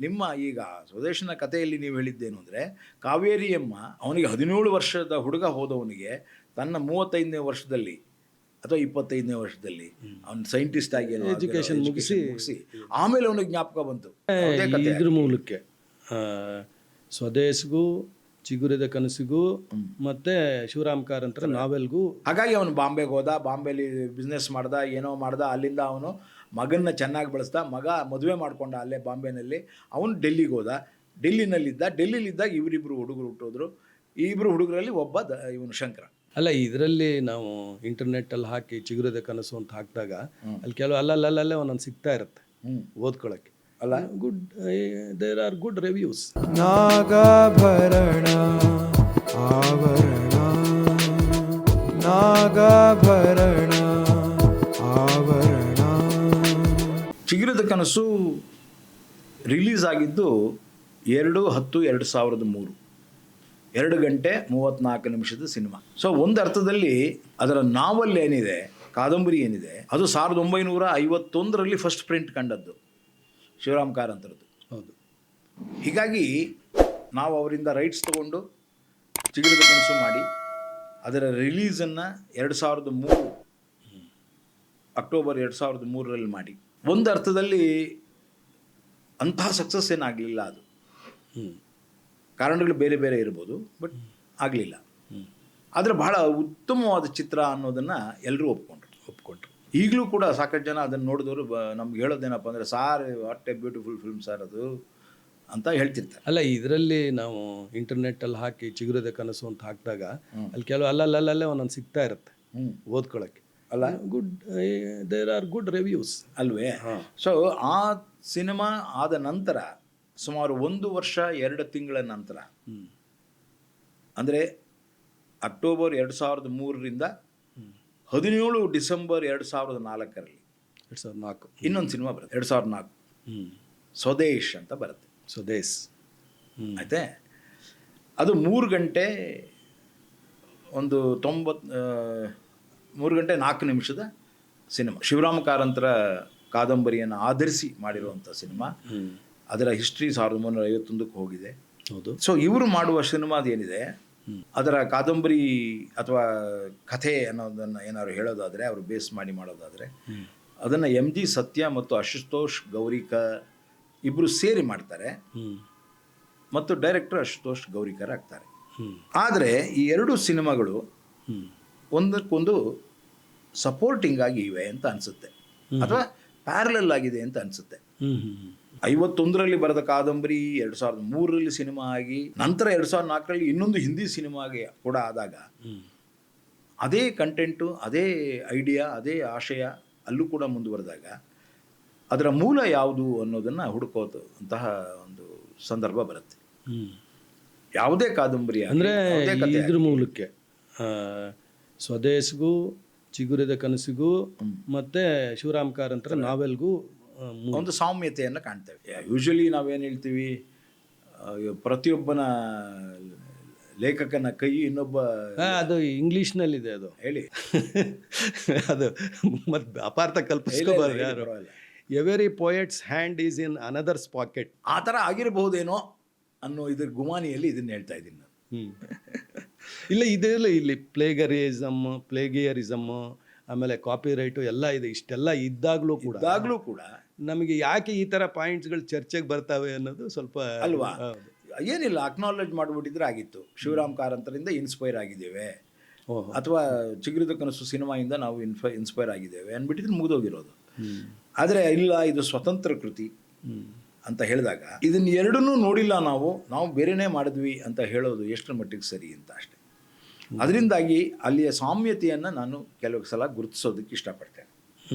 ನಿಮ್ಮ ಈಗ ಸ್ವದೇಶನ ಕಥೆಯಲ್ಲಿ ನೀವು ಹೇಳಿದ್ದೇನು ಅಂದರೆ ಕಾವೇರಿಯಮ್ಮ ಅವನಿಗೆ 17 ವರ್ಷದ ಹುಡುಗ ಹೋದವನಿಗೆ ತನ್ನ 35ನೇ ವರ್ಷದಲ್ಲಿ ಅಥವಾ 25ನೇ ವರ್ಷದಲ್ಲಿ ಅವನು ಸೈಂಟಿಸ್ಟ್ ಆಗಿ ಎಜುಕೇಶನ್ ಮುಗಿಸಿ ಆಮೇಲೆ ಅವನಿಗೆ ಜ್ಞಾಪಕ ಬಂತು. ಇದ್ರ ಮೂಲಕ್ಕೆ ಸ್ವದೇಶ್ಗೂ ಚಿಗುರಿದ ಕನಸಿಗೂ ಮತ್ತೆ ಶಿವರಾಮ್ ಕಾರಂತರ ನಾವೆಲ್ಗೂ. ಹಾಗಾಗಿ ಅವನು ಬಾಂಬೆಗೆ ಹೋದ, ಬಾಂಬೆಲಿ ಬಿಸ್ನೆಸ್ ಮಾಡ್ದ, ಏನೋ ಮಾಡ್ದ. ಅಲ್ಲಿಂದ ಅವನು ಮಗನ್ನ ಚೆನ್ನಾಗಿ ಬೆಳೆಸ್ದ. ಮಗ ಮದುವೆ ಮಾಡ್ಕೊಂಡ ಅಲ್ಲೇ ಬಾಂಬೆನಲ್ಲಿ. ಅವನು ಡೆಲ್ಲಿಗೆ ಹೋದ. ಡೆಲ್ಲಿಲಿದ್ದಾಗ ಇವರಿಬ್ಬರು ಹುಡುಗರು ಹುಟ್ಟೋದ್ರು. ಈ ಇಬ್ಬರು ಹುಡುಗರಲ್ಲಿ ಒಬ್ಬ ಇವನು ಶಂಕರ. ಅಲ್ಲ, ಇದರಲ್ಲಿ ನಾವು ಇಂಟರ್ನೆಟ್ಟಲ್ಲಿ ಹಾಕಿ ಚಿಗುರಿದ ಕನಸು ಅಂತ ಹಾಕಿದಾಗ ಅಲ್ಲಿ ಕೆಲವು ಅಲ್ಲಲ್ಲೇ ಒಂದೊಂದು ಸಿಗ್ತಾ ಇರುತ್ತೆ ಓದ್ಕೊಳ್ಳೋಕ್ಕೆ. ಅಲ್ಲ, good, there are good reviews. Nagabharana Aavarana, Nagabharana ಆವರಣ. ಚಿಗುರಿದ ಕನಸು ರಿಲೀಸ್ ಆಗಿದ್ದು 2/10/2003, 2 ಗಂಟೆ 34 ನಿಮಿಷದ ಸಿನಿಮಾ. ಸೊ ಒಂದು ಅರ್ಥದಲ್ಲಿ ಅದರ ನಾವಲ್ ಏನಿದೆ, ಕಾದಂಬರಿ ಏನಿದೆ, ಅದು 1951ರಲ್ಲಿ ಫಸ್ಟ್ ಪ್ರಿಂಟ್ ಕಂಡದ್ದು ಶಿವರಾಮ್ ಕಾರಂತರದ್ದು. ಹೌದು. ಹೀಗಾಗಿ ನಾವು ಅವರಿಂದ ರೈಟ್ಸ್ ತೊಗೊಂಡು ಚಿಗುರಿದ ಕನಸು ಮಾಡಿ ಅದರ ರಿಲೀಸನ್ನು 2003 ಅಕ್ಟೋಬರ್ 2003ರಲ್ಲಿ ಮಾಡಿ. ಒಂದು ಅರ್ಥದಲ್ಲಿ ಅಂತಹ ಸಕ್ಸಸ್ ಏನಾಗಲಿಲ್ಲ. ಅದು ಕಾರಣಗಳು ಬೇರೆ ಬೇರೆ ಇರ್ಬೋದು, ಬಟ್ ಆಗಲಿಲ್ಲ. ಆದರೆ ಬಹಳ ಉತ್ತಮವಾದ ಚಿತ್ರ ಅನ್ನೋದನ್ನು ಎಲ್ಲರೂ ಒಪ್ಕೊಂಡ್ರು. ಈಗಲೂ ಕೂಡ ಸಾಕಷ್ಟು ಜನ ಅದನ್ನು ನೋಡಿದವರು ನಮ್ಗೆ ಹೇಳೋದೇನಪ್ಪ ಅಂದರೆ, sir what A beautiful film sir ಅದು ಅಂತ ಹೇಳ್ತಿರ್ತಾರೆ. ಅಲ್ಲ, ಇದರಲ್ಲಿ ನಾವು ಇಂಟರ್ನೆಟ್ಟಲ್ಲಿ ಹಾಕಿ ಚಿಗುರಿದ ಕನಸು ಅಂತ ಹಾಕಿದಾಗ ಅಲ್ಲಿ ಕೆಲವು ಅಲ್ಲಲ್ಲೇ ಒಂದೊಂದು ಸಿಗ್ತಾ ಇರುತ್ತೆ ಓದ್ಕೊಳ್ಳೋಕ್ಕೆ. ಅಲ್ಲ, good, there are good reviews ಅಲ್ವೇ? ಸೊ ಆ ಸಿನಿಮಾ ಆದ ನಂತರ ಸುಮಾರು 1 ವರ್ಷ 2 ತಿಂಗಳ ನಂತರ, ಅಂದರೆ ಅಕ್ಟೋಬರ್ 2003ರಿಂದ 17 ಡಿಸೆಂಬರ್ 2004ರಲ್ಲಿ ಇನ್ನೊಂದು ಸಿನಿಮಾ ಬರುತ್ತೆ. 2004 ಸ್ವದೇಶ್ ಅಂತ ಬರುತ್ತೆ. ಸ್ವದೇಶ್ ಆಯ್ತೆ. ಅದು 3 ಗಂಟೆ 3 ಗಂಟೆ 4 ನಿಮಿಷದ ಸಿನಿಮಾ. ಶಿವರಾಮ ಕಾರಂತರ ಕಾದಂಬರಿಯನ್ನು ಆಧರಿಸಿ ಮಾಡಿರುವಂಥ ಸಿನಿಮಾ. ಅದರ ಹಿಸ್ಟ್ರಿ 1951ಕ್ಕೆ ಹೋಗಿದೆ. ಹೌದು. ಸೊ ಇವರು ಮಾಡುವ ಸಿನಿಮಾದ ಏನಿದೆ, ಅದರ ಕಾದಂಬರಿ ಅಥವಾ ಕಥೆ ಅನ್ನೋದನ್ನು ಏನಾದ್ರು ಹೇಳೋದಾದರೆ, ಅವರು ಬೇಸ್ ಮಾಡಿ ಮಾಡೋದಾದರೆ, ಅದನ್ನು MG ಸತ್ಯ ಮತ್ತು ಅಶುತೋಷ್ ಗೌರಿಕರ್ ಇಬ್ಬರು ಸೇರಿ ಮಾಡ್ತಾರೆ. ಮತ್ತು ಡೈರೆಕ್ಟರ್ ಅಶುತೋಷ್ ಗೌರಿಕರ್ ಆಗ್ತಾರೆ. ಆದರೆ ಈ 2 ಸಿನಿಮಾಗಳು ಒಂದಕ್ಕೊಂದು ಸಪೋರ್ಟಿಂಗ್ ಆಗಿ ಇವೆ ಅಂತ ಅನಿಸುತ್ತೆ, ಅಥವಾ ಪ್ಯಾರಲಲ್ ಆಗಿದೆ ಅಂತ ಅನಿಸುತ್ತೆ. 51ರಲ್ಲಿ ಬರೆದ ಕಾದಂಬರಿ 2003ರಲ್ಲಿ ಸಿನಿಮಾ ಆಗಿ, ನಂತರ 2004ರಲ್ಲಿ ಇನ್ನೊಂದು ಹಿಂದಿ ಸಿನಿಮಾಗೆ ಕೂಡ ಆದಾಗ ಅದೇ ಕಂಟೆಂಟು, ಅದೇ ಐಡಿಯಾ, ಅದೇ ಆಶಯ ಅಲ್ಲೂ ಕೂಡ ಮುಂದುವರೆದಾಗ ಅದರ ಮೂಲ ಯಾವುದು ಅನ್ನೋದನ್ನು ಹುಡುಕೋಂತಹ ಒಂದು ಸಂದರ್ಭ ಬರುತ್ತೆ. ಯಾವುದೇ ಕಾದಂಬರಿ ಅಂದರೆ ಇದ್ರ ಮೂಲಕ್ಕೆ ಸ್ವದೇಶ್ಗೂ ಚಿಗುರಿದ ಕನಸಿಗೂ ಮತ್ತು ಶಿವರಾಮ್ ಕಾರಂತರ ನಾವೆಲ್ಗೂ ಒಂದು ಸಾಮ್ಯತೆಯನ್ನು ಕಾಣ್ತೇವೆ. ಯೂಶಲಿ ನಾವೇನು ಹೇಳ್ತೀವಿ, ಪ್ರತಿಯೊಬ್ಬನ ಲೇಖಕನ ಕೈ ಇನ್ನೊಬ್ಬ, ಅದು ಇಂಗ್ಲೀಷ್ನಲ್ಲಿದೆ, ಅದು ಹೇಳಿ ಅದು ಮತ್ತು ಅಪಾರ್ಥ ಕಲ್ಪಿಸ್ಕೋಬಾರ್ದು ಯಾರು. Every poet's hand is in another's pocket. ಆ ಥರ ಆಗಿರಬಹುದೇನೋ ಅನ್ನೋ ಇದ್ರ ಗುಮಾನಿಯಲ್ಲಿ ಇದನ್ನು ಹೇಳ್ತಾ ಇದ್ದೀನಿ ನಾನು. ಇಲ್ಲ, ಇದೆಲ್ಲ ಇಲ್ಲಿ ಪ್ಲೇಗಿಯರಿಸಮ್ ಆಮೇಲೆ ಕಾಪಿ ರೈಟು ಎಲ್ಲ ಇದೆ. ಇಷ್ಟೆಲ್ಲ ಇದ್ದಾಗಲೂ ಕೂಡ ನಮಗೆ ಯಾಕೆ ಈ ಥರ ಪಾಯಿಂಟ್ಸ್ಗಳು ಚರ್ಚೆಗೆ ಬರ್ತವೆ ಅನ್ನೋದು ಸ್ವಲ್ಪ ಅಲ್ವಾ. ಏನಿಲ್ಲ, ಅಕ್ನಾಲೇಜ್ ಮಾಡಿಬಿಟ್ಟಿದ್ರೆ ಆಗಿತ್ತು. ಶಿವರಾಮ್ ಕಾರಂತರಿಂದ ಇನ್ಸ್ಪೈರ್ ಆಗಿದ್ದೇವೆ, ಅಥವಾ ಚಿಗುರಿದ ಕನಸು ಸಿನಿಮಾಯಿಂದ ನಾವು ಇನ್ಸ್ಪೈರ್ ಆಗಿದ್ದೇವೆ ಅಂದ್ಬಿಟ್ಟಿದ್ರೆ ಮುಗಿದೋಗಿರೋದು. ಆದರೆ ಇಲ್ಲ, ಇದು ಸ್ವತಂತ್ರ ಕೃತಿ ಅಂತ ಹೇಳಿದಾಗ ಇದನ್ನು ಎರಡನ್ನೂ ನೋಡಿಲ್ಲ, ನಾವು ಬೇರೆನೇ ಮಾಡಿದ್ವಿ ಅಂತ ಹೇಳೋದು ಎಷ್ಟರ ಮಟ್ಟಿಗೆ ಸರಿ ಅಂತ ಅಷ್ಟೆ. ಅದರಿಂದಾಗಿ ಅಲ್ಲಿಯ ಸಾಮ್ಯತೆಯನ್ನು ನಾನು ಕೆಲವು ಸಲ ಗುರುತಿಸೋದಕ್ಕೆ ಇಷ್ಟಪಡ್ತೇನೆ.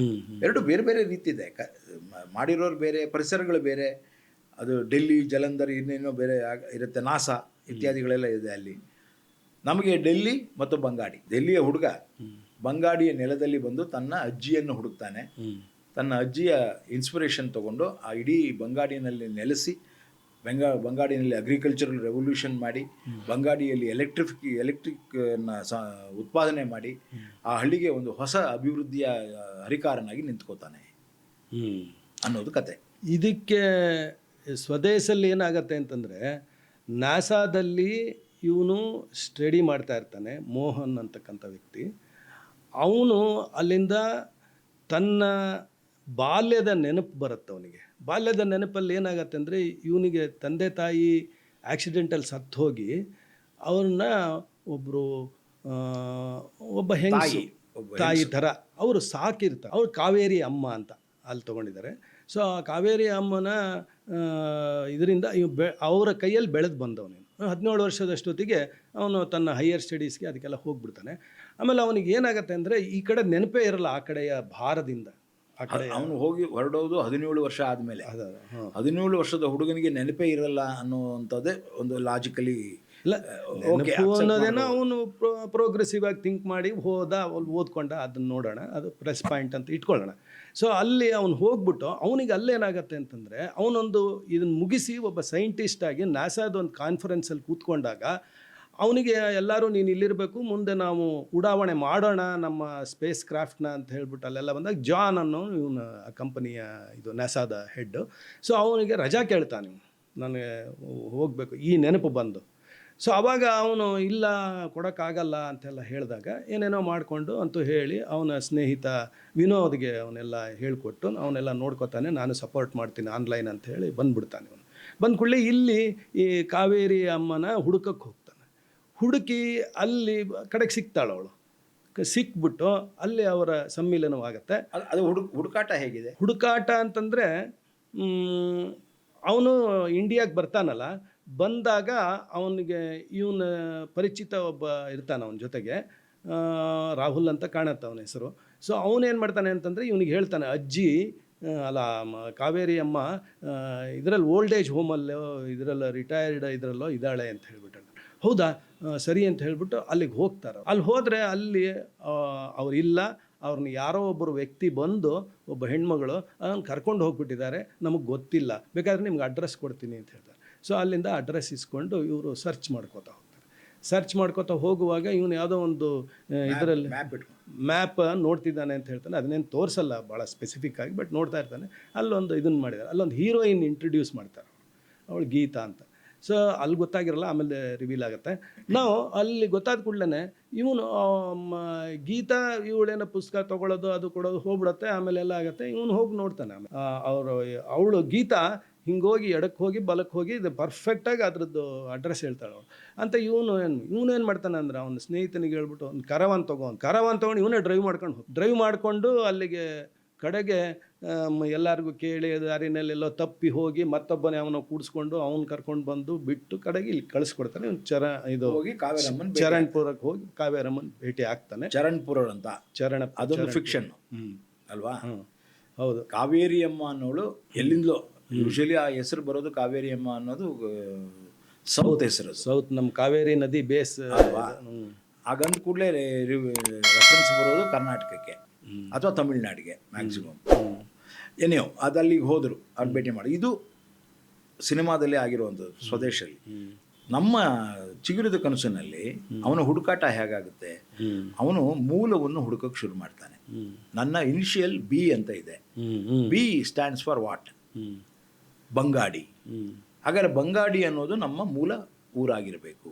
2 ಬೇರೆ ಬೇರೆ ರೀತಿ ಇದೆ, ಮಾಡಿರೋರು ಬೇರೆ, ಪರಿಸರಗಳು ಬೇರೆ. ಅದು ಡೆಲ್ಲಿ, ಜಲಂಧರ್, ಇನ್ನೇನೋ ಬೇರೆ ಇರುತ್ತೆ, ನಾಸಾ ಇತ್ಯಾದಿಗಳೆಲ್ಲ ಇದೆ ಅಲ್ಲಿ. ನಮಗೆ ಡೆಲ್ಲಿ ಮತ್ತು ಬಂಗಾಡಿ. ಡೆಲ್ಲಿಯ ಹುಡುಗ ಬಂಗಾಡಿಯ ನೆಲದಲ್ಲಿ ಬಂದು ತನ್ನ ಅಜ್ಜಿಯನ್ನು ಹುಡುಕ್ತಾನೆ. ತನ್ನ ಅಜ್ಜಿಯ ಇನ್ಸ್ಪಿರೇಷನ್ ತೊಗೊಂಡು ಆ ಇಡೀ ಬಂಗಾಡಿನಲ್ಲಿ ನೆಲೆಸಿ, ಬಂಗಾಡಿನಲ್ಲಿ ಅಗ್ರಿಕಲ್ಚರಲ್ ರೆವಲ್ಯೂಷನ್ ಮಾಡಿ, ಬಂಗಾಡಿಯಲ್ಲಿ ಎಲೆಕ್ಟ್ರಿಕ್ನ ಉತ್ಪಾದನೆ ಮಾಡಿ ಆ ಹಳ್ಳಿಗೆ ಒಂದು ಹೊಸ ಅಭಿವೃದ್ಧಿಯ ಹರಿಕಾರನಾಗಿ ನಿಂತ್ಕೋತಾನೆ ಅನ್ನೋದು ಕತೆ. ಇದಕ್ಕೆ ಸ್ವದೇಶಲ್ಲಿ ಏನಾಗತ್ತೆ ಅಂತಂದರೆ, ನಾಸಾದಲ್ಲಿ ಇವನು ಸ್ಟಡಿ ಮಾಡ್ತಾ ಇರ್ತಾನೆ, ಮೋಹನ್ ಅಂತಕ್ಕಂಥ ವ್ಯಕ್ತಿ. ಅವನು ಅಲ್ಲಿಂದ ತನ್ನ ಬಾಲ್ಯದ ನೆನಪು ಬರುತ್ತೆ ಅವನಿಗೆ. ಬಾಲ್ಯದ ನೆನಪಲ್ಲಿ ಏನಾಗತ್ತೆ ಅಂದರೆ, ಇವನಿಗೆ ತಂದೆ ತಾಯಿ ಆಕ್ಸಿಡೆಂಟಲ್ಲಿ ಸತ್ತು ಹೋಗಿ ಅವ್ರನ್ನ ಒಬ್ಬ ಹೆಂಗಸು ತಾಯಿ ಥರ ಅವರು ಸಾಕಿರ್ತಾರೆ. ಅವ್ರು ಕಾವೇರಿ ಅಮ್ಮ ಅಂತ ಅಲ್ಲಿ ತೊಗೊಂಡಿದ್ದಾರೆ. ಸೊ ಆ ಕಾವೇರಿ ಅಮ್ಮನ ಇದರಿಂದ ಅವರ ಕೈಯಲ್ಲಿ ಬೆಳೆದು ಬಂದವನು. 17 ವರ್ಷದಷ್ಟೊತ್ತಿಗೆ ಅವನು ತನ್ನ ಹೈಯರ್ ಸ್ಟಡೀಸ್ಗೆ ಅದಕ್ಕೆಲ್ಲ ಹೋಗ್ಬಿಡ್ತಾನೆ. ಆಮೇಲೆ ಅವನಿಗೆ ಏನಾಗುತ್ತೆ ಅಂದರೆ, ಈ ಕಡೆ ನೆನಪೇ ಇರಲ್ಲ ಆ ಕಡೆಯ ಭಾರದಿಂದ. ಆ ಕಡೆ ಅವನು ಹೋಗಿ ಹೊರಡೋದು 17 ವರ್ಷ ಆದಮೇಲೆ. 17 ವರ್ಷದ ಹುಡುಗನಿಗೆ ನೆನಪೇ ಇರಲ್ಲ ಅನ್ನೋವಂಥದ್ದೇ ಒಂದು ಲಾಜಿಕಲಿ ಇಲ್ಲ, ನೆನಪು ಅನ್ನೋದೇನೋ ಅವನು ಪ್ರೋಗ್ರೆಸಿವ್ ಆಗಿ ಥಿಂಕ್ ಮಾಡಿ ಓದ್ಕೊಂಡ, ಅದನ್ನು ನೋಡೋಣ, ಅದು ಪ್ರೆಸ್ ಪಾಯಿಂಟ್ ಅಂತ ಇಟ್ಕೊಳ್ಳೋಣ. ಸೊ ಅಲ್ಲಿ ಅವನು ಹೋಗ್ಬಿಟ್ಟು ಅವನಿಗೆ ಅಲ್ಲೇನಾಗತ್ತೆ ಅಂತಂದರೆ, ಅವನೊಂದು ಇದನ್ನು ಮುಗಿಸಿ ಒಬ್ಬ ಸೈಂಟಿಸ್ಟ್ ಆಗಿ ನಾಸಾದ ಒಂದು ಕಾನ್ಫರೆನ್ಸಲ್ಲಿ ಕೂತ್ಕೊಂಡಾಗ ಅವನಿಗೆ ಎಲ್ಲರೂ ನೀನು ಇಲ್ಲಿರಬೇಕು, ಮುಂದೆ ನಾವು ಉಡಾವಣೆ ಮಾಡೋಣ ನಮ್ಮ ಸ್ಪೇಸ್ ಕ್ರಾಫ್ಟ್ನ ಅಂತ ಹೇಳ್ಬಿಟ್ಟು ಅಲ್ಲೆಲ್ಲ ಬಂದಾಗ, ಜಾನ್ ಅನ್ನೋ ಇವನು ಆ ಕಂಪನಿಯ ಇದು ನಾಸಾದ ಹೆಡ್ಡು. ಸೊ ಅವನಿಗೆ ರಜಾ ಕೇಳ್ತಾನೆ, ನನಗೆ ಹೋಗಬೇಕು ಈ ನೆನಪು ಬಂದು. ಸೊ ಆವಾಗ ಅವನು ಇಲ್ಲ ಕೊಡೋಕ್ಕಾಗಲ್ಲ ಅಂತೆಲ್ಲ ಹೇಳಿದಾಗ ಏನೇನೋ ಮಾಡಿಕೊಂಡು ಅಂತೂ ಹೇಳಿ ಅವನ ಸ್ನೇಹಿತ ವಿನೋದ್ಗೆ ಅವನ್ನೆಲ್ಲ ಹೇಳಿಕೊಟ್ಟು ಅವನ್ನೆಲ್ಲ ನೋಡ್ಕೋತಾನೆ. ನಾನು ಸಪೋರ್ಟ್ ಮಾಡ್ತೀನಿ ಆನ್ಲೈನ್ ಅಂತ ಹೇಳಿ ಬಂದುಬಿಡ್ತಾನೆ. ಅವನು ಬಂದ ಕೂಡಲೇ ಇಲ್ಲಿ ಈ ಕಾವೇರಿ ಅಮ್ಮನ ಹುಡುಕಕ್ಕೆ ಹೋಗ್ತಾನೆ. ಹುಡುಕಿ ಅಲ್ಲಿ ಕಡೆಗೆ ಸಿಗ್ತಾಳೆ ಅವಳು. ಸಿಕ್ಬಿಟ್ಟು ಅಲ್ಲಿ ಅವರ ಸಮ್ಮಿಲನವಾಗತ್ತೆ. ಅದು ಹುಡುಕಾಟ ಹೇಗಿದೆ? ಹುಡುಕಾಟ ಅಂತಂದರೆ, ಅವನು ಇಂಡಿಯಾಗೆ ಬರ್ತಾನಲ್ಲ, ಬಂದಾಗ ಅವನಿಗೆ ಇವನ ಪರಿಚಿತ ಒಬ್ಬ ಇರ್ತಾನೆ ಅವನ ಜೊತೆಗೆ, ರಾಹುಲ್ ಅಂತ ಕಾಣುತ್ತೆ ಅವನ ಹೆಸರು. ಸೊ ಅವನೇನು ಮಾಡ್ತಾನೆ ಅಂತಂದರೆ, ಇವನಿಗೆ ಹೇಳ್ತಾನೆ, ಅಜ್ಜಿ ಅಲ್ಲ ಕಾವೇರಿ ಅಮ್ಮ ಇದರಲ್ಲಿ ಓಲ್ಡ್ ಏಜ್ ಹೋಮಲ್ಲೋ ಇದರಲ್ಲ ರಿಟೈರ್ಡ್ ಇದರಲ್ಲೋ ಇದ್ದಾಳೆ ಅಂತ ಹೇಳ್ಬಿಟ್ಟು. ಹೌದಾ, ಸರಿ ಅಂತ ಹೇಳ್ಬಿಟ್ಟು ಅಲ್ಲಿಗೆ ಹೋಗ್ತಾರೆ. ಅಲ್ಲಿ ಹೋದರೆ ಅಲ್ಲಿ ಅವರಿಲ್ಲ. ಅವ್ರನ್ನ ಯಾರೋ ಒಬ್ಬರು ವ್ಯಕ್ತಿ ಬಂದು, ಒಬ್ಬ ಹೆಣ್ಮಗಳು ಅದನ್ನು ಕರ್ಕೊಂಡು ಹೋಗ್ಬಿಟ್ಟಿದ್ದಾರೆ, ನಮಗೆ ಗೊತ್ತಿಲ್ಲ, ಬೇಕಾದ್ರೆ ನಿಮ್ಗೆ ಅಡ್ರೆಸ್ ಕೊಡ್ತೀನಿ ಅಂತ ಹೇಳ್ತಾರೆ. ಸೊ ಅಲ್ಲಿಂದ ಅಡ್ರೆಸ್ ಇಸ್ಕೊಂಡು ಇವರು ಸರ್ಚ್ ಮಾಡ್ಕೋತಾ ಹೋಗ್ತಾರೆ. ಸರ್ಚ್ ಮಾಡ್ಕೋತಾ ಹೋಗುವಾಗ ಇವನು ಯಾವುದೋ ಒಂದು ಇದರಲ್ಲಿ ಮ್ಯಾಪ್ ನೋಡ್ತಿದ್ದಾನೆ ಅಂತ ಹೇಳ್ತಾನೆ. ಅದನ್ನೇನು ತೋರಿಸಲ್ಲ ಭಾಳ ಸ್ಪೆಸಿಫಿಕ್ ಆಗಿ, ಬಟ್ ನೋಡ್ತಾ ಇರ್ತಾನೆ. ಅಲ್ಲೊಂದು ಇದನ್ನು ಮಾಡಿದ್ದಾರೆ, ಅಲ್ಲೊಂದು ಹೀರೋಯಿನ್ ಇಂಟ್ರಡ್ಯೂಸ್ ಮಾಡ್ತಾರೆ, ಅವಳು ಗೀತಾ ಅಂತ. ಸೊ ಅಲ್ಲಿ ಗೊತ್ತಾಗಿರಲ್ಲ, ಆಮೇಲೆ ರಿವೀಲ್ ಆಗುತ್ತೆ. ನಾವು ಅಲ್ಲಿ ಗೊತ್ತಾದ ಕೂಡಲೇ ಇವನು ಗೀತಾ ಇವಳೇನೋ ಪುಸ್ತಕ ತೊಗೊಳ್ಳೋದು ಅದು ಕೊಡೋದು ಹೋಗ್ಬಿಡುತ್ತೆ. ಆಮೇಲೆ ಎಲ್ಲ ಆಗುತ್ತೆ. ಇವನು ಹೋಗಿ ನೋಡ್ತಾನೆ. ಅವಳು ಗೀತಾ ಹಿಂಗೋಗಿ ಎಡಕ್ಕೆ ಹೋಗಿ ಬಲಕ್ಕೆ ಹೋಗಿ ಇದು ಪರ್ಫೆಕ್ಟಾಗಿ ಅದ್ರದ್ದು ಅಡ್ರೆಸ್ ಹೇಳ್ತಾಳೆ ಅವಳು ಅಂತ. ಇವನೇನು ಮಾಡ್ತಾನೆ ಅಂದರೆ, ಅವನ ಸ್ನೇಹಿತನಿಗೆ ಹೇಳ್ಬಿಟ್ಟು ಒಂದು ಕರವಾನ್ ತೊಗೊಂಡು ಇವನೇ ಡ್ರೈವ್ ಮಾಡಿಕೊಂಡು ಅಲ್ಲಿಗೆ ಕಡೆಗೆ ಎಲ್ಲರಿಗೂ ಕೇಳಿ ದಾರಿನಲ್ಲೆಲ್ಲೋ ತಪ್ಪಿ ಹೋಗಿ ಮತ್ತೊಬ್ಬನೇ ಅವನು ಕೂಡಿಸ್ಕೊಂಡು ಅವನು ಕರ್ಕೊಂಡು ಬಂದು ಬಿಟ್ಟು ಕಡೆಗೆ ಇಲ್ಲಿ ಕಳಿಸ್ಕೊಡ್ತಾನೆ. ಚರಣಪುರಕ್ಕೆ ಹೋಗಿ ಕಾವೇರಮ್ಮನ ಭೇಟಿ ಆಗ್ತಾನೆ. ಚರಣಪುರ ಅಂತ ಅದೊಂದು ಫಿಕ್ಷನ್ ಅಲ್ವಾ? ಹೌದು. ಕಾವೇರಿ ಅಮ್ಮ ಅನ್ನೋಳು ಎಲ್ಲಿಂದಲೋ, ಯೂಶಲಿ ಆ ಹೆಸರು ಬರೋದು ಕಾವೇರಿ ಅಮ್ಮ ಅನ್ನೋದು ಸೌತ್ ಹೆಸರು. ಸೌತ್ ನಮ್ಮ ಕಾವೇರಿ ನದಿ ಬೇಸ್ ಅಲ್ವಾ? ಹಾಗಂದ ಕೂಡಲೇ ರೆಫರೆನ್ಸ್ ಬರೋದು ಕರ್ನಾಟಕಕ್ಕೆ ಅಥವಾ ತಮಿಳ್ನಾಡಿಗೆ ಮ್ಯಾಕ್ಸಿಮಮ್. ಏನೇಯೋ ಅದು ಅಲ್ಲಿಗೆ ಹೋದರು, ಅವ್ರು ಭೇಟಿ ಮಾಡಿ. ಇದು ಸಿನಿಮಾದಲ್ಲಿ ಆಗಿರುವಂಥದ್ದು ಸ್ವದೇಶಲ್ಲಿ. ನಮ್ಮ ಚಿಗುರಿದ ಕನಸಿನಲ್ಲಿ ಅವನ ಹುಡುಕಾಟ ಹೇಗಾಗುತ್ತೆ, ಅವನು ಮೂಲವನ್ನು ಹುಡುಕಕ್ಕೆ ಶುರು ಮಾಡ್ತಾನೆ. ನನ್ನ ಇನಿಷಿಯಲ್ ಬಿ ಅಂತ ಇದೆ. B stands for what? Bangadi. ಹಾಗಾದ್ರೆ ಬಂಗಾಡಿ ಅನ್ನೋದು ನಮ್ಮ ಮೂಲ ಊರಾಗಿರಬೇಕು.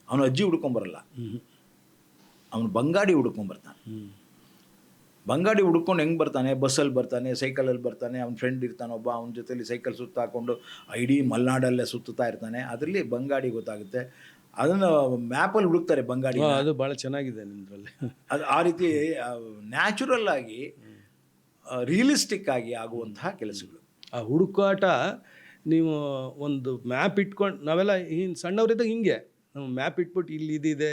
ಅವನು ಅಜ್ಜಿ ಹುಡ್ಕೊಂಬರಲ್ಲ, ಅವನು ಬಂಗಾಡಿ ಹುಡ್ಕೊಂಬರ್ತಾನೆ. ಬಂಗಾಡಿ ಹುಡ್ಕೊಂಡು ಹೆಂಗೆ ಬರ್ತಾನೆ? ಬಸ್ಸಲ್ಲಿ ಬರ್ತಾನೆ, ಸೈಕಲಲ್ಲಿ ಬರ್ತಾನೆ. ಅವ್ನ ಫ್ರೆಂಡ್ ಇರ್ತಾನೆ ಒಬ್ಬ, ಅವನ ಜೊತೆಲಿ ಸೈಕಲ್ ಸುತ್ತ ಹಾಕ್ಕೊಂಡು ಇಡೀ ಮಲೆನಾಡಲ್ಲೇ ಸುತ್ತಾ ಇರ್ತಾನೆ. ಅದರಲ್ಲಿ ಬಂಗಾಡಿ ಗೊತ್ತಾಗುತ್ತೆ. ಅದನ್ನು ಮ್ಯಾಪಲ್ಲಿ ಹುಡುಕ್ತಾರೆ ಬಂಗಾಡಿ. ಅದು ಭಾಳ ಚೆನ್ನಾಗಿದೆ ನಿಮ್ಮದ್ರಲ್ಲಿ. ಅದು ಆ ರೀತಿ ನ್ಯಾಚುರಲ್ ಆಗಿ ರಿಯಲಿಸ್ಟಿಕ್ ಆಗಿ ಆಗುವಂತಹ ಕೆಲಸಗಳು. ಆ ಹುಡುಕಾಟ ನೀವು ಒಂದು ಮ್ಯಾಪ್ ಇಟ್ಕೊಂಡು, ನಾವೆಲ್ಲ ಸಣ್ಣವರಿದ್ದಾಗ ಹಿಂಗೆ ನಾವು ಮ್ಯಾಪ್ ಇಟ್ಬಿಟ್ಟು ಇಲ್ಲಿದೆ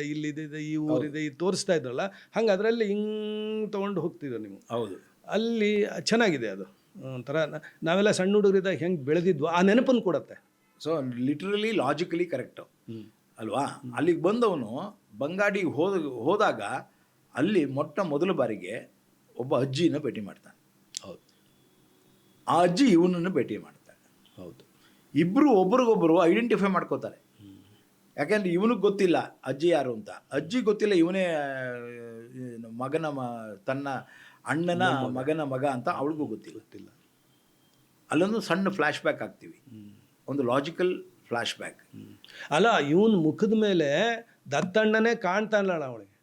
ಈ ಊರಿದೆ ಇದು ತೋರಿಸ್ತಾ ಇದ್ರಲ್ಲ, ಹಂಗೆ ಅದರಲ್ಲಿ ಹಿಂಗೆ ತೊಗೊಂಡು ಹೋಗ್ತಿದ್ರು ನೀವು. ಹೌದು, ಅಲ್ಲಿ ಚೆನ್ನಾಗಿದೆ. ಅದು ಒಂಥರ ನಾವೆಲ್ಲ ಸಣ್ಣ ಹುಡುಗರಿದ್ದಾಗ ಹೆಂಗೆ ಬೆಳೆದಿದ್ವು ಆ ನೆನಪನ್ನು ಕೊಡುತ್ತೆ. ಸೊ ಲಿಟ್ರಲಿ ಲಾಜಿಕಲಿ ಕರೆಕ್ಟು ಅಲ್ವಾ? ಅಲ್ಲಿಗೆ ಬಂದವನು ಬಂಗಾಡಿಗೆ ಹೋದಾಗ ಅಲ್ಲಿ ಮೊದಲ ಬಾರಿಗೆ ಒಬ್ಬ ಅಜ್ಜಿನ ಭೇಟಿ ಮಾಡ್ತಾನೆ. ಹೌದು. ಆ ಅಜ್ಜಿ ಇವನನ್ನು ಭೇಟಿ ಮಾಡ್ತಾನೆ. ಹೌದು. ಇಬ್ಬರು ಒಬ್ರಿಗೊಬ್ಬರು ಐಡೆಂಟಿಫೈ ಮಾಡ್ಕೋತಾರೆ. ಯಾಕೆಂದ್ರೆ ಇವನಿಗೆ ಗೊತ್ತಿಲ್ಲ ಅಜ್ಜಿ ಯಾರು ಅಂತ. ಅಜ್ಜಿ ಗೊತ್ತಿಲ್ಲ ಇವನೇ ತನ್ನ ಅಣ್ಣನ ಮಗನ ಮಗ ಅಂತ ಅವಳಿಗೂ ಗೊತ್ತಿಲ್ಲ. ಅಲ್ಲೊಂದು ಸಣ್ಣ ಫ್ಲ್ಯಾಶ್ ಬ್ಯಾಕ್ ಆಗ್ತೀವಿ, ಒಂದು ಲಾಜಿಕಲ್ ಫ್ಲ್ಯಾಶ್ ಬ್ಯಾಕ್. ಅಲ್ಲ ಇವನ್ ಮುಖದ ಮೇಲೆ ದತ್ತಣ್ಣನೇ ಕಾಣ್ತಾನಲ್ಲ ಅವಳಿಗೆ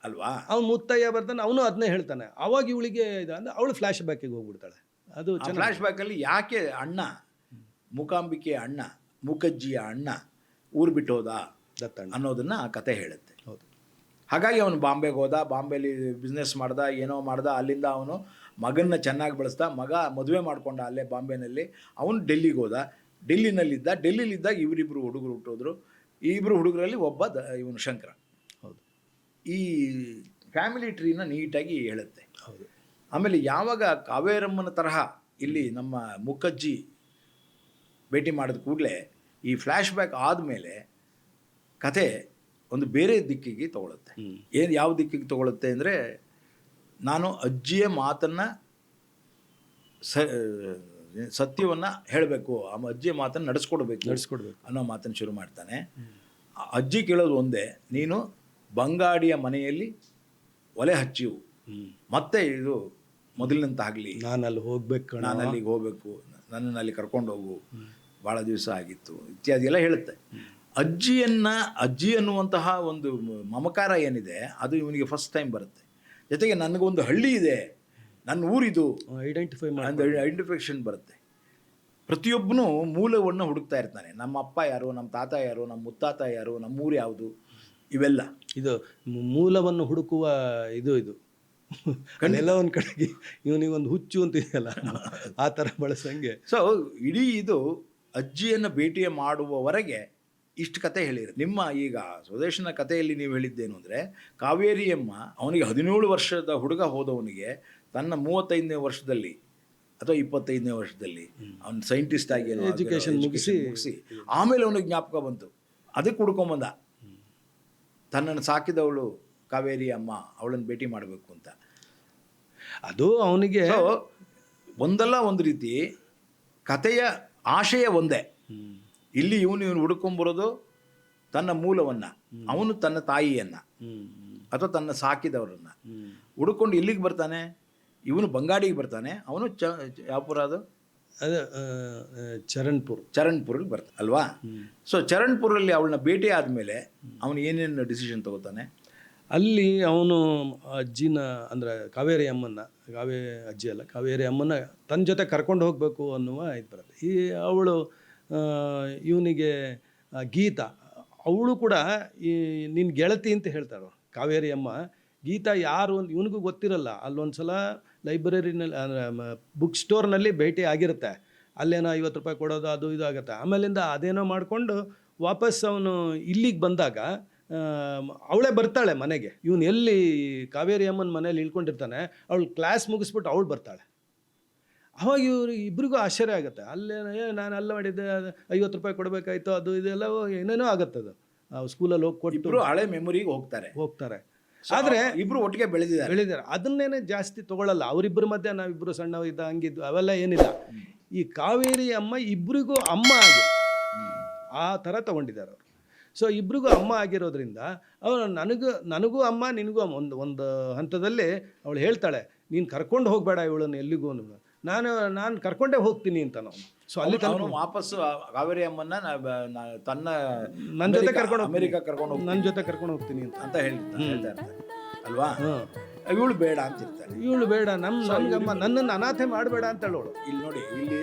ಅಲ್ವಾ? ಅವ್ನು ಮುತ್ತಯ್ಯ ಬರ್ತಾನೆ, ಅವನು ಅದನ್ನೇ ಹೇಳ್ತಾನೆ. ಅವಾಗ ಇವಳಿಗೆ ಇದು ಅಂದ್ರೆ ಅವಳು ಫ್ಲ್ಯಾಶ್ ಬ್ಯಾಕಿಗೆ ಹೋಗ್ಬಿಡ್ತಾಳೆ. ಅದು ಫ್ಲ್ಯಾಶ್ ಬ್ಯಾಕಲ್ಲಿ ಯಾಕೆ ಅಣ್ಣ, ಮೂಕಾಂಬಿಕೆಯ ಅಣ್ಣ, ಮೂಕಜ್ಜಿಯ ಅಣ್ಣ ಊರು ಬಿಟ್ಟು ಹೋದ ದತ್ತಣ್ಣ ಅನ್ನೋದನ್ನು ಆ ಕತೆ ಹೇಳುತ್ತೆ. ಹೌದು. ಹಾಗಾಗಿ ಅವನು ಬಾಂಬೆಗೆ ಹೋದ, ಬಾಂಬೆಲಿ ಬಿಸ್ನೆಸ್ ಮಾಡ್ದ, ಏನೋ ಮಾಡ್ದ, ಅಲ್ಲಿಂದ ಅವನು ಮಗನ್ನ ಚೆನ್ನಾಗಿ ಬೆಳೆಸ್ದ, ಮಗ ಮದುವೆ ಮಾಡ್ಕೊಂಡ ಅಲ್ಲೇ ಬಾಂಬೆನಲ್ಲಿ. ಅವನು ಡೆಲ್ಲಿಗೆ ಹೋದ, ಡೆಲ್ಲಿಲಿದ್ದಾಗ ಇವರಿಬ್ಬರು ಹುಡುಗರು ಹುಟ್ಟೋದ್ರು. ಈ ಇಬ್ಬರು ಹುಡುಗರಲ್ಲಿ ಒಬ್ಬ ಇವನು ಶಂಕರ. ಹೌದು. ಈ ಫ್ಯಾಮಿಲಿ ಟ್ರೀನ ನೀಟಾಗಿ ಹೇಳುತ್ತೆ. ಹೌದು. ಆಮೇಲೆ ಯಾವಾಗ ಕಾವೇರಮ್ಮನ ತರಹ ಇಲ್ಲಿ ನಮ್ಮ ಮುಖಜ್ಜಿ ಭೇಟಿ ಮಾಡಿದ ಕೂಡಲೇ ಈ ಫ್ಲ್ಯಾಶ್ ಬ್ಯಾಕ್ ಆದಮೇಲೆ ಕತೆ ಒಂದು ಬೇರೆ ದಿಕ್ಕಿಗೆ ತಗೊಳುತ್ತೆ. ಯಾವ ದಿಕ್ಕಿಗೆ ತಗೊಳುತ್ತೆ ಅಂದರೆ, ನಾನು ಅಜ್ಜಿಯ ಮಾತನ್ನು ಸತ್ಯವನ್ನು ಹೇಳಬೇಕು, ಆ ಅಜ್ಜಿಯ ಮಾತನ್ನು ನಡೆಸ್ಕೊಡ್ಬೇಕು ಅನ್ನೋ ಮಾತನ್ನು ಶುರು ಮಾಡ್ತಾನೆ. ಅಜ್ಜಿ ಕೇಳೋದು ಒಂದೇ, ನೀನು ಬಂಗಾಡಿಯ ಮನೆಯಲ್ಲಿ ಒಲೆ ಹಚ್ಚು, ಮತ್ತೆ ಇದು ಮೊದಲಿನಂತಾಗಲಿ, ನಾನು ಅಲ್ಲಿ ಹೋಗ್ಬೇಕು, ನಾನು ಅಲ್ಲಿಗೆ ಹೋಗಬೇಕು, ನನ್ನನ್ನು ಅಲ್ಲಿ ಕರ್ಕೊಂಡು ಹೋಗು, ಭಾಳ ದಿವಸ ಆಗಿತ್ತು ಇತ್ಯಾದಿ ಎಲ್ಲ ಹೇಳುತ್ತೆ. ಅಜ್ಜಿ ಅನ್ನುವಂತಹ ಒಂದು ಮಮಕಾರ ಏನಿದೆ ಅದು ಇವನಿಗೆ ಫಸ್ಟ್ ಟೈಮ್ ಬರುತ್ತೆ. ಜೊತೆಗೆ ನನಗೊಂದು ಹಳ್ಳಿ ಇದೆ, ನನ್ನ ಊರಿದು, ಐಡೆಂಟಿಫಿಕೇಶನ್ ಬರುತ್ತೆ. ಪ್ರತಿಯೊಬ್ಬನು ಮೂಲವನ್ನು ಹುಡುಕ್ತಾ ಇರ್ತಾನೆ. ನಮ್ಮ ಅಪ್ಪ ಯಾರು, ನಮ್ಮ ತಾತ ಯಾರು, ನಮ್ಮ ಮುತ್ತಾತ ಯಾರು, ನಮ್ಮೂರು ಯಾವುದು, ಇವೆಲ್ಲ ಇದು ಮೂಲವನ್ನು ಹುಡುಕುವ ಇದು ಕಣ್ಣೆಲ್ಲ ಒಂದು ಕಡೆಗೆ ಇವನಿಗೊಂದು ಹುಚ್ಚು ಅಂತ ಇದೆಯಲ್ಲ, ಆ ಥರ ಬಳಸಂಗೆ. ಸೊ ಇಡೀ ಇದು ಅಜ್ಜಿಯನ್ನು ಭೇಟಿ ಮಾಡುವವರೆಗೆ ಇಷ್ಟು ಕತೆ ಹೇಳಿರಿ. ನಿಮ್ಮ ಈಗ ಸ್ವದೇಶನ ಕಥೆಯಲ್ಲಿ ನೀವು ಹೇಳಿದ್ದೇನು ಅಂದರೆ, ಕಾವೇರಿಯಮ್ಮ ಅವನಿಗೆ 17 ವರ್ಷದ ಹುಡುಗ ಹೋದವನಿಗೆ ತನ್ನ 35ನೇ ವರ್ಷದಲ್ಲಿ ಅಥವಾ 25ನೇ ವರ್ಷದಲ್ಲಿ ಅವನು ಸೈಂಟಿಸ್ಟ್ ಆಗಿ ಎಜುಕೇಷನ್ ಮುಗಿಸಿ ಆಮೇಲೆ ಅವನಿಗೆ ಜ್ಞಾಪಕ ಬಂತು, ಅದಕ್ಕೆ ಹುಡ್ಕೊಂಬಂದ ತನ್ನನ್ನು ಸಾಕಿದವಳು ಕಾವೇರಿ ಅಮ್ಮ, ಅವಳನ್ನು ಭೇಟಿ ಮಾಡಬೇಕು ಅಂತ. ಅದು ಅವನಿಗೆ ಒಂದಲ್ಲ ಒಂದು ರೀತಿ ಕಥೆಯ ಆಶಯ ಒಂದೇ. ಇಲ್ಲಿ ಇವನು ಹುಡ್ಕೊಂಬರೋದು ತನ್ನ ಮೂಲವನ್ನು, ಅವನು ತನ್ನ ತಾಯಿಯನ್ನು ಅಥವಾ ತನ್ನ ಸಾಕಿದವರನ್ನು ಹುಡ್ಕೊಂಡು ಇಲ್ಲಿಗೆ ಬರ್ತಾನೆ. ಇವನು ಬಂಗಾಡಿಗೆ ಬರ್ತಾನೆ, ಅವನು ಯಾವ ಪುರ ಅದು ಚರಣ್ಪುರ್ಗೆ ಬರ್ತಾನೆ ಅಲ್ವಾ? ಸೊ ಚರಣ್ಪುರಲ್ಲಿ ಅವಳನ್ನ ಭೇಟಿ ಆದಮೇಲೆ ಅವನು ಏನೇನು ಡಿಸಿಷನ್ ತಗೋತಾನೆ? ಅಲ್ಲಿ ಅವನು ಅಜ್ಜಿನ ಅಂದರೆ ಕಾವೇರಿ ಅಮ್ಮನ ತನ್ನ ಜೊತೆ ಕರ್ಕೊಂಡು ಹೋಗಬೇಕು ಅನ್ನುವ ಇದು ಬರುತ್ತೆ. ಈ ಅವಳು ಇವನಿಗೆ ಗೀತಾ, ಅವಳು ಕೂಡ ಈ ನಿನ್ನ ಗೆಳತಿ ಅಂತ ಹೇಳ್ತಾಳು ಕಾವೇರಿ ಅಮ್ಮ. ಗೀತಾ ಯಾರು ಅಂತ ಇವನಿಗೂ ಗೊತ್ತಿರಲ್ಲ. ಅಲ್ಲೊಂದು ಸಲ ಲೈಬ್ರರಿನಲ್ಲಿ ಬುಕ್ ಸ್ಟೋರ್ನಲ್ಲಿ ಭೇಟಿ ಆಗಿರುತ್ತೆ. ಅಲ್ಲೇನೋ 50 ರೂಪಾಯಿ ಕೊಡೋದು ಅದು ಇದು ಆಗುತ್ತೆ. ಆಮೇಲಿಂದ ಅದೇನೋ ಮಾಡಿಕೊಂಡು ವಾಪಸ್ ಅವನು ಇಲ್ಲಿಗೆ ಬಂದಾಗ ಅವಳೇ ಬರ್ತಾಳೆ ಮನೆಗೆ. ಇವನು ಎಲ್ಲಿ ಕಾವೇರಿ ಅಮ್ಮನ ಮನೇಲಿ ಇಳ್ಕೊಂಡಿರ್ತಾನೆ, ಅವಳು ಕ್ಲಾಸ್ ಮುಗಿಸ್ಬಿಟ್ಟು ಅವಳು ಬರ್ತಾಳೆ. ಅವಾಗ ಇಬ್ಬರಿಗೂ ಆಶ್ಚರ್ಯ ಆಗುತ್ತೆ. ಅಲ್ಲೇನೋ ನಾನು ಅಲ್ಲ ಮಾಡಿದ್ದೆ, 50 ರೂಪಾಯಿ ಕೊಡಬೇಕಾಯ್ತು, ಅದು ಇದೆಲ್ಲ ಏನೇನೋ ಆಗುತ್ತೆ. ಅದು ಸ್ಕೂಲಲ್ಲಿ ಹೋಗಿ ಕೊಟ್ಟು ಹಳೆ ಮೆಮೊರಿಗೆ ಹೋಗ್ತಾರೆ. ಆದರೆ ಇಬ್ರು ಒಟ್ಟಿಗೆ ಬೆಳೆದಿದ್ದಾರೆ. ಅದನ್ನೇನೆ ಜಾಸ್ತಿ ತಗೊಳ್ಳಲ್ಲ. ಅವರಿಬ್ಬರ ಮಧ್ಯೆ ನಾವಿಬ್ಬರು ಸಣ್ಣ ಇದ್ದ ಹಂಗಿದ್ದು ಅವೆಲ್ಲ ಏನಿಲ್ಲ. ಈ ಕಾವೇರಿ ಅಮ್ಮ ಇಬ್ಬರಿಗೂ ಅಮ್ಮ ಆಗಿ ಆ ಥರ ತಗೊಂಡಿದ್ದಾರೆ ಅವರು. ಸೊ ಇಬ್ರಿಗೂ ಅಮ್ಮ ಆಗಿರೋದ್ರಿಂದ ಅವನು ನನಗೂ ಅಮ್ಮ, ನಿನಗೂ ಅಮ್ಮ. ಒಂದು ಹಂತದಲ್ಲಿ ಅವಳು ಹೇಳ್ತಾಳೆ, ನೀನು ಕರ್ಕೊಂಡು ಹೋಗಬೇಡ ಇವಳನ್ನು ಎಲ್ಲಿಗೂ, ನಾನು ಕರ್ಕೊಂಡೇ ಹೋಗ್ತೀನಿ ಅಂತ ನಾವು. ಸೊ ಅಲ್ಲಿ ವಾಪಸ್ ಕಾವೇರಿ ಅಮ್ಮನ್ನ ನನ್ನ ಜೊತೆ ಕರ್ಕೊಂಡು ಅಮೆರಿಕ ಕರ್ಕೊಂಡು ನನ್ನ ಜೊತೆ ಕರ್ಕೊಂಡು ಹೋಗ್ತೀನಿ ಅಂತ ಹೇಳ್ತಾ ಇರ್ತಾರೆ ಅಲ್ವಾ? ಇವಳು ಬೇಡ ಅಂತಿರ್ತಾರೆ. ಇವಳು ಬೇಡ, ನನ್ಗಮ್ಮ, ನನ್ನನ್ನು ಅನಾಥೆ ಮಾಡಬೇಡ ಅಂತ ಹೇಳೋಳು. ಇಲ್ಲಿ ನೋಡಿ, ಇಲ್ಲಿ